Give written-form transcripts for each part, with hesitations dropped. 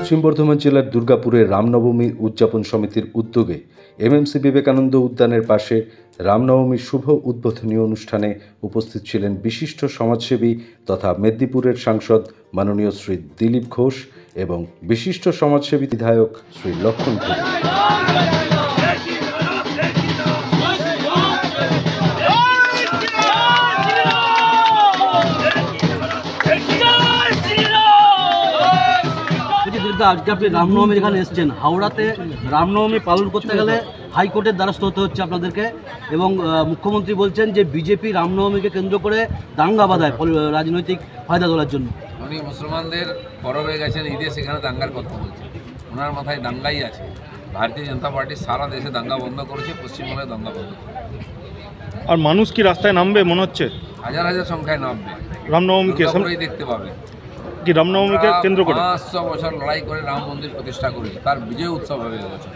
পশ্চিম বর্ধমান জেলার দুর্গাপুরের রামনবমী উদযাপন সমিতির উদ্যোগে এমএমসি বিবেকানন্দ উদ্যানের পাশে রামনবমীর শুভ উদ্বোধনী অনুষ্ঠানে উপস্থিত ছিলেন বিশিষ্ট সমাজসেবী তথা মেদিনীপুরের সাংসদ মাননীয় শ্রী দিলীপ ঘোষ এবং বিশিষ্ট সমাজসেবী বিধায়ক শ্রী লক্ষণ ঘোষ। আজকে আপনি রামনবমী এখানে এসেছেন, হাওড়াতে রামনবমী পালন করতে গেলে হাইকোর্টের দ্বারস্থ হতে হচ্ছে আপনাদেরকে, এবং মুখ্যমন্ত্রী বলছেন যে বিজেপি রামনবমীকে কেন্দ্র করে দাঙ্গা বাঁধায় রাজনৈতিক ফায়দা তোলার জন্য। উনি মুসলমানদের পরবে গেছেন ঈদে, সেখানে দাঙ্গার কথা বলছেন, ওনার মাথায় দাঙ্গাই আছে। ভারতীয় জনতা পার্টি সারা দেশে দাঙ্গা বন্ধ করেছে, পশ্চিমবঙ্গে দাঙ্গা বন্ধ করেছে। আর মানুষ কি রাস্তায় নামবে মনে হচ্ছে? হাজার হাজার সংখ্যায় নামবে। রামনবমীকে দেখতে পাবে কি রামনবমীকে কেন্দ্র করে 500 বছর লড়াই করে রাম মন্দির প্রতিষ্ঠা করে তার বিজয় উৎসব হবে এবছর।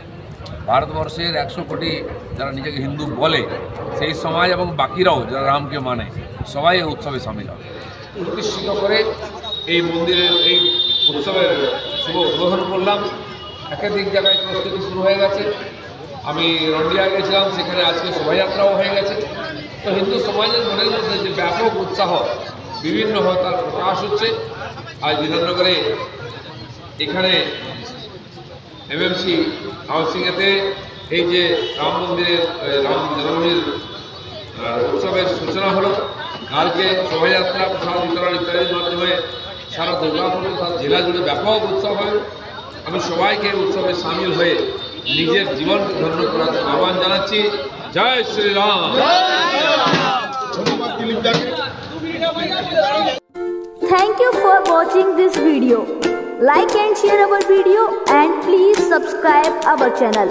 ভারতবর্ষের 100 কোটি যারা নিজেকে হিন্দু বলে সেই সমাজ এবং বাকিরাও যারা রামকে মানে সবাই এই উৎসবে সামিল হবে। প্রতিষ্ঠিত করে এই মন্দিরের এই উৎসবের শুভ উদ্বোধন করলাম। একাধিক জায়গায় প্রস্তুতি শুরু হয়ে গেছে। আমি রন্ডিয়া গেছিলাম, সেখানে আজকে শোভাযাত্রাও হয়ে গেছে। তো হিন্দু সমাজের মনের মধ্যে যে ব্যাপক উৎসাহ বিভিন্ন তার প্রকাশ হচ্ছে। আজ বিধাননগরে এখানে এমএমসি হাউসিংয়েতে এই যে রাম মন্দিরের রাম জন্মভূমির উৎসবের সূচনা হলো। কালকে শোভাযাত্রা, প্রসাদ বিতরণ ইত্যাদির মাধ্যমে সারা দুর্গাপুর তার জেলা জুড়ে ব্যাপক উৎসব হয়। আমি সবাইকে উৎসবে সামিল হয়ে নিজের জীবনকে ধন্য করার আহ্বান জানাচ্ছি। জয় Shriram. Thank you for watching this video. Like and share our video and please subscribe our channel.